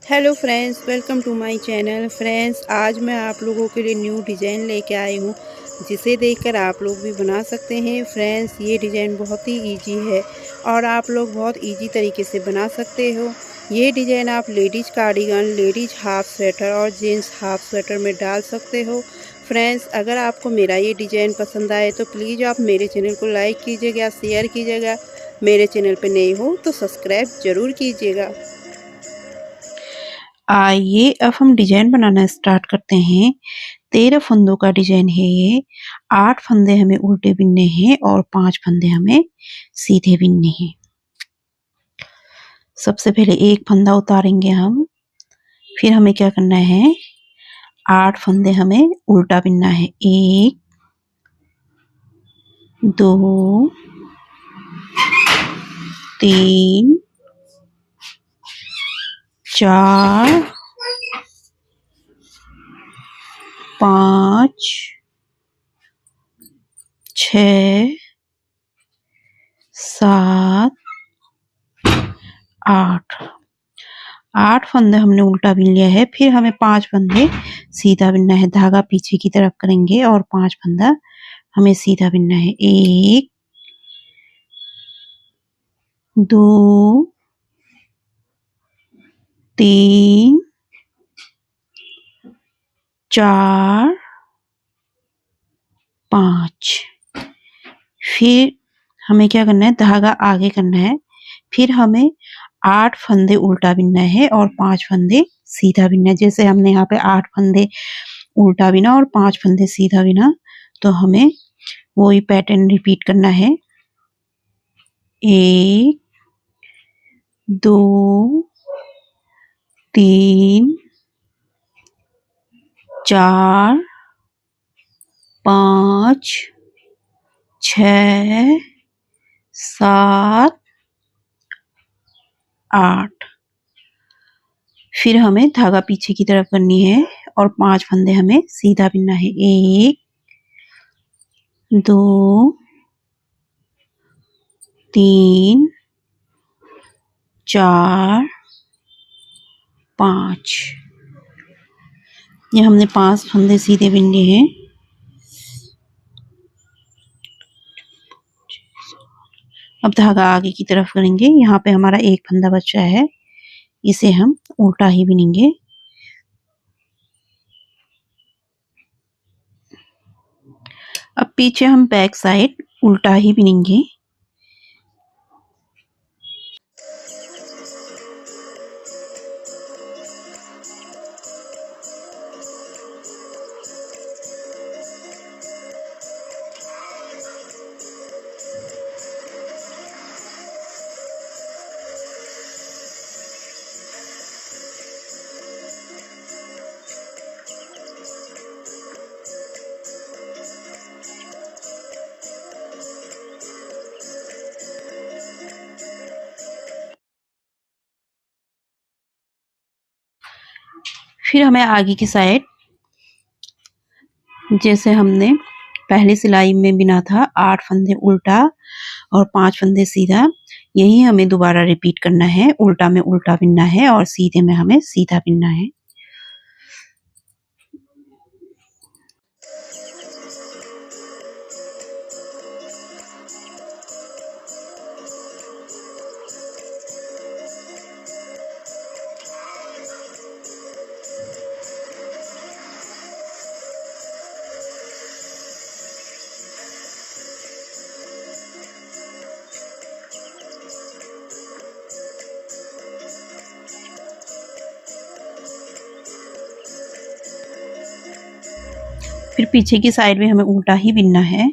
Hello friends, welcome to my channel. Friends, आज मैं आप लोगों के लिए न्यू डिज़ाइन लेके आई हूँ, जिसे देखकर आप लोग भी बना सकते हैं। फ्रेंड्स, ये डिज़ाइन बहुत ही इजी है और आप लोग बहुत इजी तरीके से बना सकते हो। ये डिज़ाइन आप ladies cardigan, ladies half sweater और जेंट्स हाफ स्वेटर में डाल सकते हो। फ्रेंड्स, अगर आपको मेरा ये डिज़ाइन पसंद आए तो प्लीज़ आप मेरे चैनल को लाइक कीजिएगा, शेयर कीजिएगा। मेरे चैनल पर नए हो तो सब्सक्राइब ज़रूर कीजिएगा। आइए अब हम डिजाइन बनाना स्टार्ट करते हैं। 13 फंदों का डिजाइन है ये। 8 फंदे हमें उल्टे बिनने हैं और 5 फंदे हमें सीधे बिनने हैं। सबसे पहले एक फंदा उतारेंगे हम, फिर हमें क्या करना है, 8 फंदे हमें उल्टा बिनना है। 1 2 3 4 5 6 7 8 8 फंदे हमने उल्टा बिन लिया है। फिर हमें 5 फंदे सीधा बिनना है। धागा पीछे की तरफ करेंगे और 5 फंदा हमें सीधा बिनना है। 1 2 3 4 5। फिर हमें क्या करना है, धागा आगे करना है। फिर हमें 8 फंदे उल्टा बिनना है और 5 फंदे सीधा बिनना है। जैसे हमने यहाँ पे 8 फंदे उल्टा बिना और 5 फंदे सीधा बिना, तो हमें वही पैटर्न रिपीट करना है। 1 2 3 4 5 6 7 8। फिर हमें धागा पीछे की तरफ करनी है और 5 फंदे हमें सीधा बिनना है। 1 2 3 4 5। ये हमने 5 फंदे सीधे बिन लिए हैं। अब धागा आगे की तरफ करेंगे। यहाँ पे हमारा एक फंदा बचा है, इसे हम उल्टा ही बिनेंगे। अब पीछे हम बैक साइड उल्टा ही बिनेंगे। फिर हमें आगे की साइड, जैसे हमने पहले सिलाई में बिना था, 8 फंदे उल्टा और 5 फंदे सीधा, यही हमें दोबारा रिपीट करना है। उल्टा में उल्टा बिनना है और सीधे में हमें सीधा बिनना है। फिर पीछे की साइड में हमें उल्टा ही बिनना है।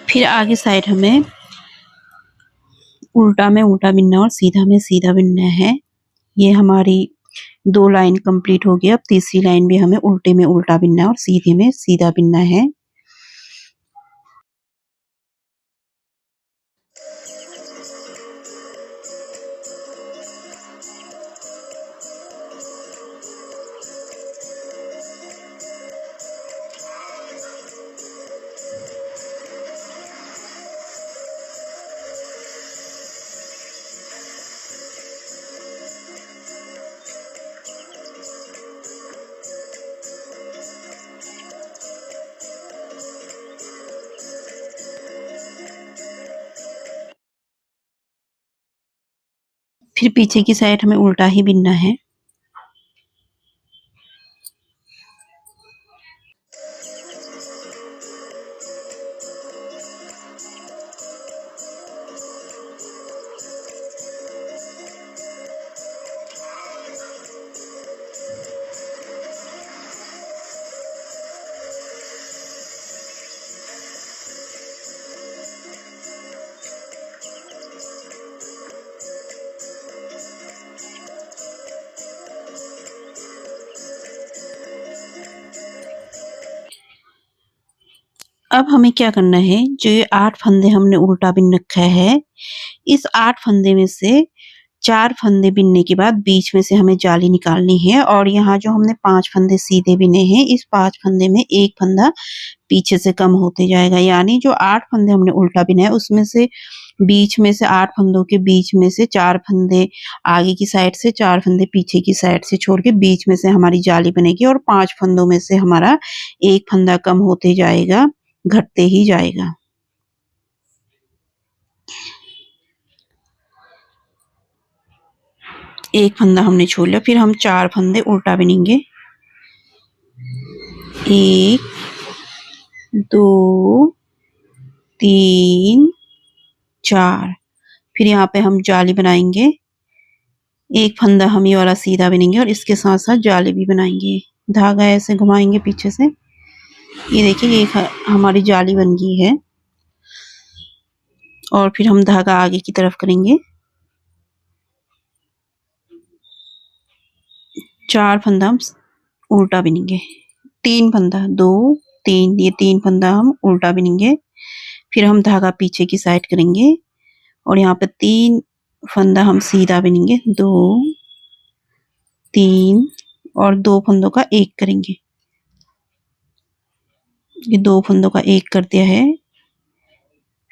फिर आगे साइड हमें उल्टा में उल्टा बिनना और सीधा में सीधा बिनना है। ये हमारी 2 लाइन कंप्लीट हो गई। अब तीसरी लाइन भी हमें उल्टे में उल्टा बिनना है और सीधे में सीधा बिनना है। फिर पीछे की साइड हमें उल्टा ही बिनना है। अब हमें क्या करना है, जो ये 8 फंदे हमने उल्टा बिन रखा है, इस 8 फंदे में से 4 फंदे बिनने के बाद बीच में से हमें जाली निकालनी है और यहाँ जो हमने 5 फंदे सीधे बिने हैं, इस 5 फंदे में 1 फंदा पीछे से कम होते जाएगा। यानी जो 8 फंदे हमने उल्टा बिना है उसमें से बीच में से 8 फंदों के बीच में से 4 फंदे आगे की साइड से, 4 फंदे पीछे की साइड से छोड़ के बीच में से हमारी जाली बनेगी और 5 फंदों में से हमारा 1 फंदा कम होते जाएगा, घटते ही जाएगा। एक फंदा हमने छोड़ लिया, फिर हम 4 फंदे उल्टा बिनेंगे। 1 2 3 4। फिर यहाँ पे हम जाली बनाएंगे। एक फंदा हम ये वाला सीधा बिनेंगे और इसके साथ साथ जाली भी बनाएंगे। धागा ऐसे घुमाएंगे पीछे से। ये देखिए, ये हमारी जाली बन गई है। और फिर हम धागा आगे की तरफ करेंगे। 4 फंदा हम उल्टा बिनेंगे। 3 फंदा, 2 3, ये 3 फंदा हम उल्टा बिनेंगे। फिर हम धागा पीछे की साइड करेंगे और यहाँ पे 3 फंदा हम सीधा बिनेंगे। 2 3 और 2 फंदों का 1 करेंगे। ये 2 फंदों का 1 कर दिया है।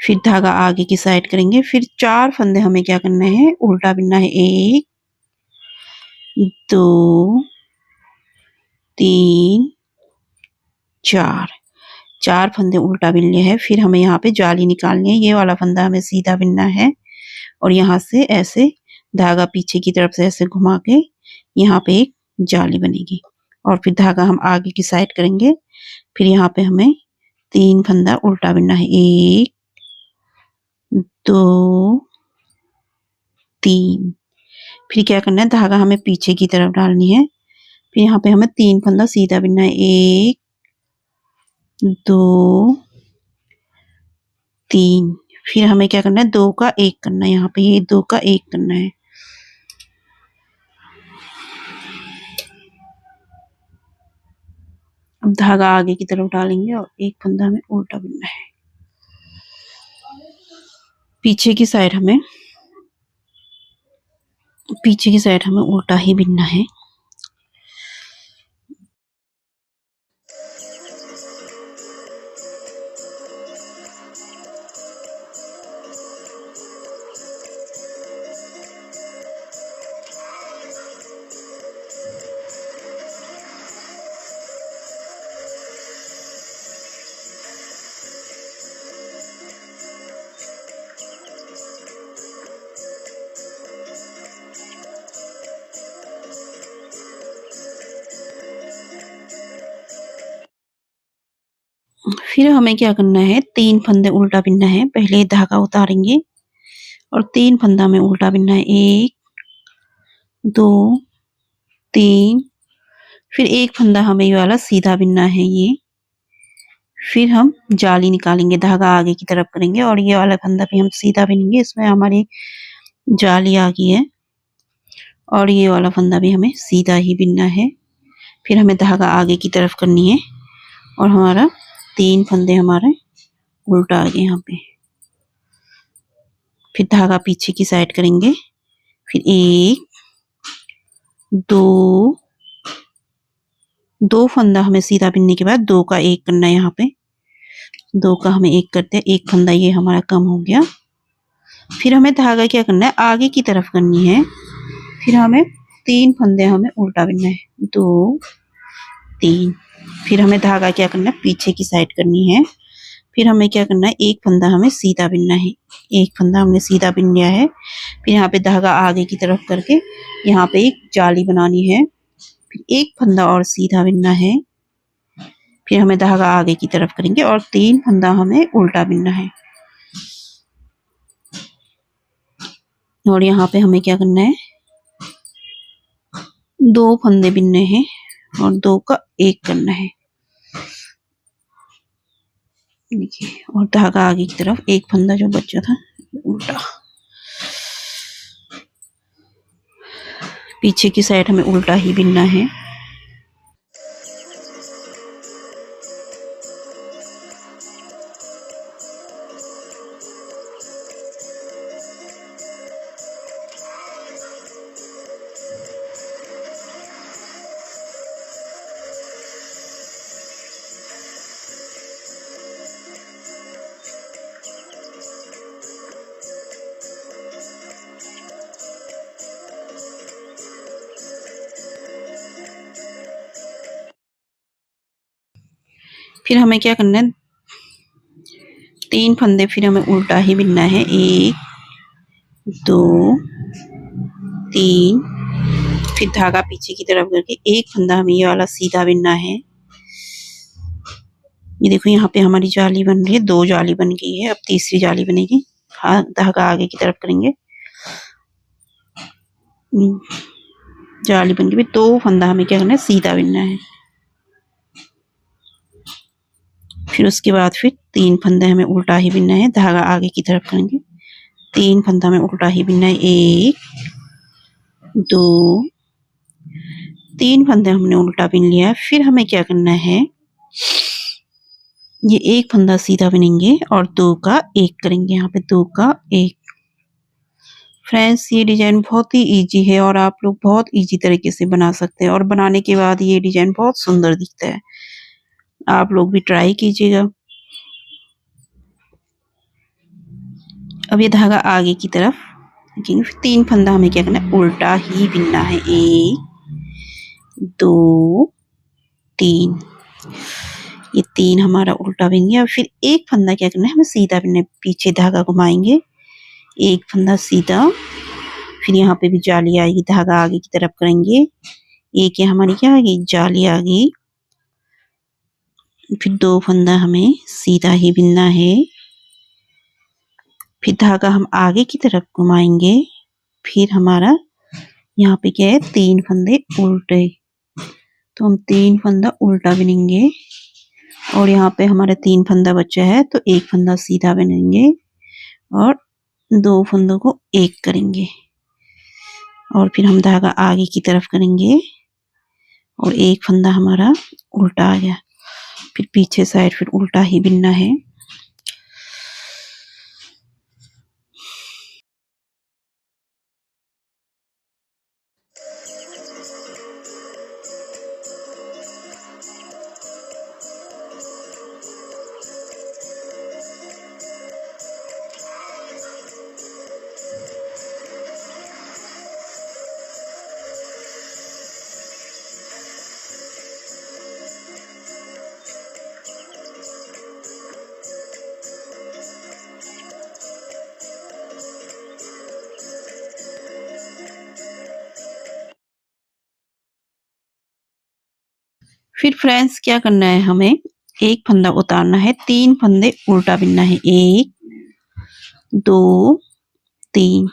फिर धागा आगे की साइड करेंगे। फिर 4 फंदे हमें क्या करना है, उल्टा बिनना है। 1 2 3 4। 4 फंदे उल्टा बिन लिए हैं। फिर हमें यहाँ पे जाली निकालनी है। ये वाला फंदा हमें सीधा बिनना है और यहाँ से ऐसे धागा पीछे की तरफ से ऐसे घुमा के यहाँ पे एक जाली बनेगी और फिर धागा हम आगे की साइड करेंगे। फिर यहाँ पे हमें 3 फंदा उल्टा बिनना है। 1 2 3। फिर क्या करना है, धागा हमें पीछे की तरफ डालनी है। फिर यहाँ पे हमें 3 फंदा सीधा बिनना है। 1 2 3। फिर हमें क्या करना है, 2 का 1 करना है। यहाँ पे ये 2 का 1 करना है। अब धागा आगे की तरफ डालेंगे और एक फंदा हमें उल्टा बिनना है। पीछे की साइड हमें उल्टा ही बिनना है। फिर हमें क्या करना है, 3 फंदे उल्टा बिनना है। पहले धागा उतारेंगे और 3 फंदा में उल्टा बिनना है। 1 2 3। फिर एक फंदा हमें ये वाला सीधा बिनना है। ये फिर हम जाली निकालेंगे, धागा आगे की तरफ करेंगे और ये वाला फंदा भी हम सीधा बिनेंगे। इसमें हमारी जाली आ गई है और ये वाला फंदा भी हमें सीधा ही बिनना है। फिर हमें धागा आगे की तरफ करनी है और हमारा 3 फंदे हमारे उल्टा आ गए यहाँ पे। फिर धागा पीछे की साइड करेंगे। फिर 1 2 फंदा हमें सीधा बिनने के बाद 2 का 1 करना है। यहाँ पे 2 का हमें 1 करते हैं, 1 फंदा ये हमारा कम हो गया। फिर हमें धागा क्या करना है, आगे की तरफ करनी है। फिर हमें 3 फंदे हमें उल्टा बिनना है, 2 3। फिर हमें धागा क्या करना है, पीछे की साइड करनी है। फिर हमें क्या करना है, 1 फंदा हमें सीधा बिनना है। 1 फंदा हमने सीधा बिन लिया है। फिर यहाँ पे धागा आगे की तरफ करके यहाँ पे एक जाली बनानी है। फिर 1 फंदा और सीधा बिनना है। फिर हमें धागा आगे की तरफ करेंगे और 3 फंदा हमें उल्टा बिनना है। और यहाँ पे हमें क्या करना है, 2 फंदे बिनने हैं और 2 का 1 करना है। देखिए, और धागा आगे की तरफ 1 फंदा जो बचा था उल्टा, पीछे की साइड हमें उल्टा ही बिनना है। फिर हमें क्या करना है, 3 फंदे फिर हमें उल्टा ही बिनना है। 1 2 3। फिर धागा पीछे की तरफ करके 1 फंदा हमें ये वाला सीधा बिनना है। ये देखो यहाँ पे हमारी जाली बन रही है, 2 जाली बन गई है, अब तीसरी जाली बनेगी। हाँ, धागा आगे की तरफ करेंगे, जाली बन गई। 2 फंदा हमें क्या करना है, सीधा बिनना है। फिर उसके बाद फिर 3 फंदे हमें उल्टा ही बिनना है, धागा आगे की तरफ करेंगे। 3 फंदा हमें उल्टा ही बिनना है। 1 2 3 फंदे हमने उल्टा बिन लिया। फिर हमें क्या करना है, ये 1 फंदा सीधा बिनेंगे और 2 का 1 करेंगे। यहाँ पे 2 का 1। फ्रेंड्स, ये डिजाइन बहुत ही इजी है और आप लोग बहुत इजी तरीके से बना सकते हैं और बनाने के बाद ये डिजाइन बहुत सुंदर दिखता है। आप लोग भी ट्राई कीजिएगा। अब ये धागा आगे की तरफ देखेंगे। फिर 3 फंदा हमें क्या करना है, उल्टा ही बिनना है। 1 2 3। ये 3 हमारा उल्टा बिन गया। फिर 1 फंदा क्या करना है, हमें सीधा बिनना है। पीछे धागा घुमाएंगे, 1 फंदा सीधा। फिर यहाँ पे भी जाली आएगी, धागा आगे की तरफ करेंगे। एक ये हमारी क्या आ गई, जाली आ गई। फिर 2 फंदा हमें सीधा ही बिनना है। फिर धागा हम आगे की तरफ घुमाएंगे। फिर हमारा यहाँ पे क्या है, 3 फंदे उल्टे, तो हम 3 फंदा उल्टा बिनेंगे। और यहाँ पे हमारा 3 फंदा बचा है, तो 1 फंदा सीधा बिनेंगे और 2 फंदों को 1 करेंगे। और फिर हम धागा आगे की तरफ करेंगे और 1 फंदा हमारा उल्टा आ गया। फिर पीछे साइड फिर उल्टा ही बिनना है। फिर फ्रेंड्स क्या करना है, हमें 1 फंदा उतारना है, 3 फंदे उल्टा बिनना है। 1 2 3।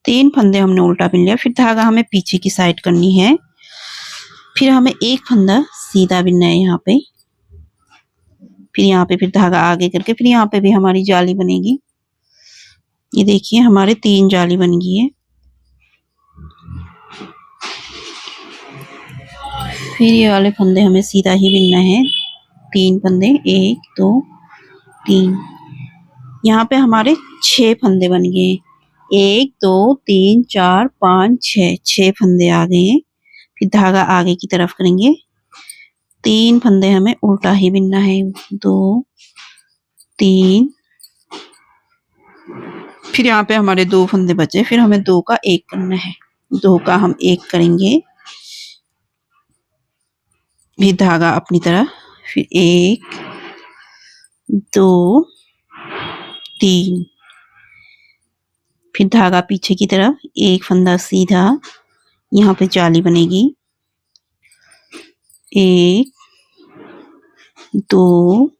3 फंदे हमने उल्टा बिन लिया। फिर धागा हमें पीछे की साइड करनी है। फिर हमें 1 फंदा सीधा बिनना है यहाँ पे। फिर यहाँ पे फिर धागा आगे करके फिर यहाँ पे भी हमारी जाली बनेगी। ये देखिए हमारे 3 जाली बन गई है। फिर ये वाले फंदे हमें सीधा ही बिनना है। 3 फंदे, 1 2 3। यहाँ पे हमारे 6 फंदे बन गए। 1 2 3 4 5 6, 6 फंदे आ गए हैं। फिर धागा आगे की तरफ करेंगे। 3 फंदे हमें उल्टा ही बिनना है। 2 3। फिर यहाँ पे हमारे 2 फंदे बचे, फिर हमें 2 का 1 करना है। 2 का हम 1 करेंगे, फिर धागा अपनी तरफ, फिर 1 2 3, फिर धागा पीछे की तरफ, 1 फंदा सीधा, यहाँ पे जाली बनेगी। 1 2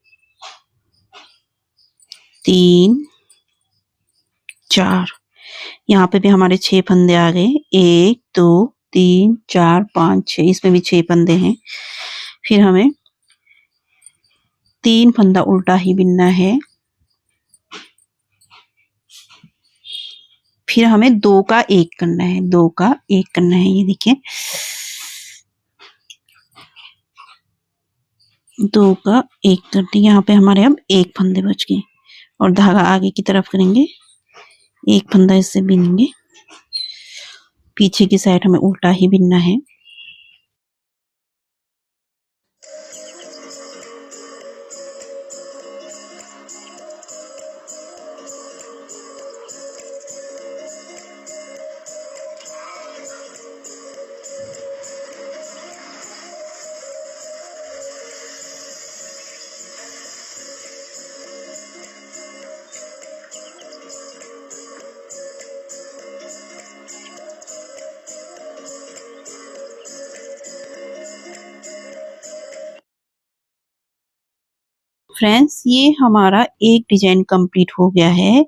3 4। यहाँ पे भी हमारे 6 फंदे आ गए। 1 2 3 4 5 6, इसमें भी 6 फंदे हैं। फिर हमें 3 फंदा उल्टा ही बिनना है। फिर हमें 2 का 1 करना है। 2 का 1 करना है। ये देखिए 2 का 1 कर दिया। यहाँ पे हमारे अब 1 फंदे बच गए और धागा आगे की तरफ करेंगे। 1 फंदा इससे बिनेंगे। पीछे की साइड हमें उल्टा ही बिनना है। फ्रेंड्स, ये हमारा एक डिजाइन कंप्लीट हो गया है।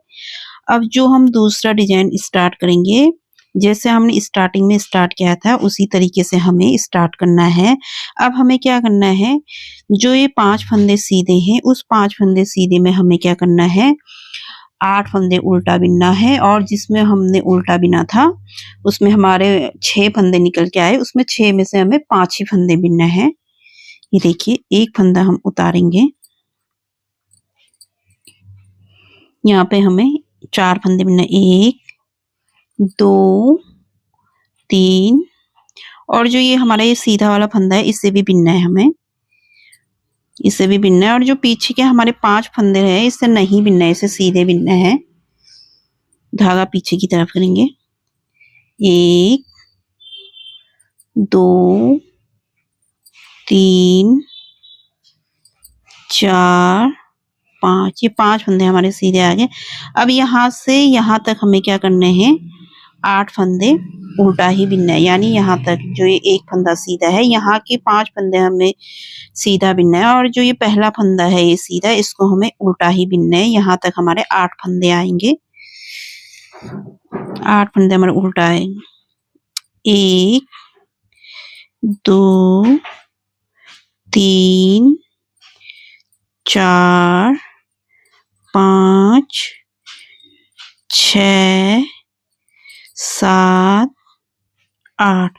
अब जो हम दूसरा डिजाइन स्टार्ट करेंगे, जैसे हमने स्टार्टिंग में स्टार्ट किया था उसी तरीके से हमें स्टार्ट करना है। अब हमें क्या करना है, जो ये 5 फंदे सीधे हैं, उस 5 फंदे सीधे में हमें क्या करना है, 8 फंदे उल्टा बिनना है। और जिसमें हमने उल्टा बिना था उसमें हमारे 6 फंदे निकल के आए, उसमें 6 में से हमें 5 ही फंदे बिनना है। ये देखिए, एक फंदा हम उतारेंगे। यहाँ पे हमें 4 फंदे बिनना, 1 2 3, और जो ये हमारा ये सीधा वाला फंदा है इससे भी बिनना है हमें, इससे भी बिनना है। और जो पीछे के हमारे 5 फंदे हैं इससे नहीं बिनना है, इसे सीधे बिनना है। धागा पीछे की तरफ करेंगे। 1 2 3 4 5, ये 5 फंदे हमारे सीधे आ गए। अब यहाँ से यहाँ तक हमें क्या करने हैं, 8 फंदे उल्टा ही बिनना है। यानी यहाँ तक जो ये एक फंदा सीधा है, यहाँ के 5 फंदे हमें सीधा बिनना है। और जो ये पहला फंदा है ये सीधा, इसको हमें उल्टा ही बिनना है। यहाँ तक हमारे 8 फंदे आएंगे। 8 फंदे हमारे उल्टा आएंगे। 1 2 3 4 5 6 7 8,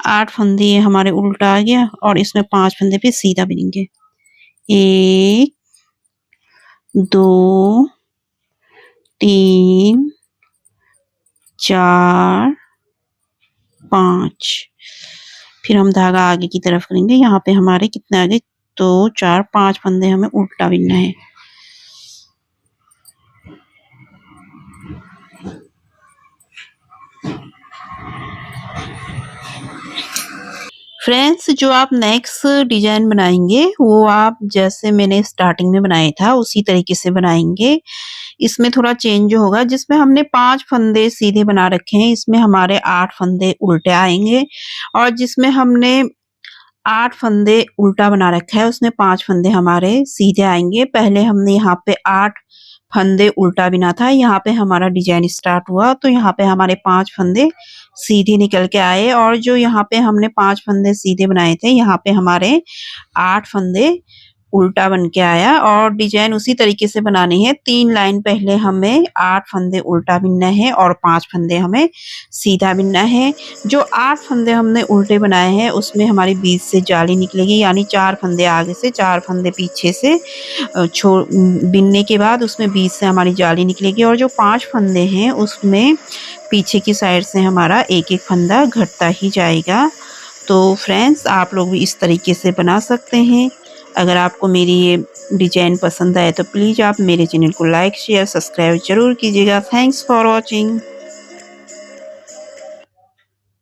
8 फंदे ये हमारे उल्टा आ गया और इसमें 5 फंदे पे सीधा बिनेंगे। 1 2 3 4 5, फिर हम धागा आगे की तरफ करेंगे। यहाँ पे हमारे कितने आगे, 2 4 5 फंदे हमें उल्टा बिनना है। फ्रेंड्स, जो आप नेक्स्ट डिजाइन बनाएंगे वो आप जैसे मैंने स्टार्टिंग में बनाया था उसी तरीके से बनाएंगे। इसमें थोड़ा चेंज होगा। जिसमें हमने 5 फंदे सीधे बना रखे हैं, इसमें हमारे 8 फंदे उल्टे आएंगे। और जिसमें हमने 8 फंदे उल्टा बना रखा है उसमें 5 फंदे हमारे सीधे आएंगे। पहले हमने यहाँ पे 8 फंदे उल्टा बिना था, यहाँ पे हमारा डिजाइन स्टार्ट हुआ तो यहाँ पे हमारे 5 फंदे सीधे निकल के आए। और जो यहाँ पे हमने 5 फंदे सीधे बनाए थे, यहाँ पे हमारे 8 फंदे उल्टा बन के आया और डिजाइन उसी तरीके से बनानी है। 3 लाइन पहले हमें 8 फंदे उल्टा बिनना है और 5 फंदे हमें सीधा बिनना है। जो 8 फंदे हमने उल्टे बनाए हैं उसमें हमारी बीच से जाली निकलेगी, यानी 4 फंदे आगे से 4 फंदे पीछे से बिनने के बाद उसमें बीच से हमारी जाली निकलेगी और जो 5 फंदे हैं उसमें पीछे की साइड से हमारा एक-एक फंदा घटता ही जाएगा। तो फ्रेंड्स, आप लोग भी इस तरीके से बना सकते हैं। अगर आपको मेरी ये डिजाइन पसंद आए तो प्लीज़ आप मेरे चैनल को लाइक, शेयर, सब्सक्राइब ज़रूर कीजिएगा। Thanks for watching.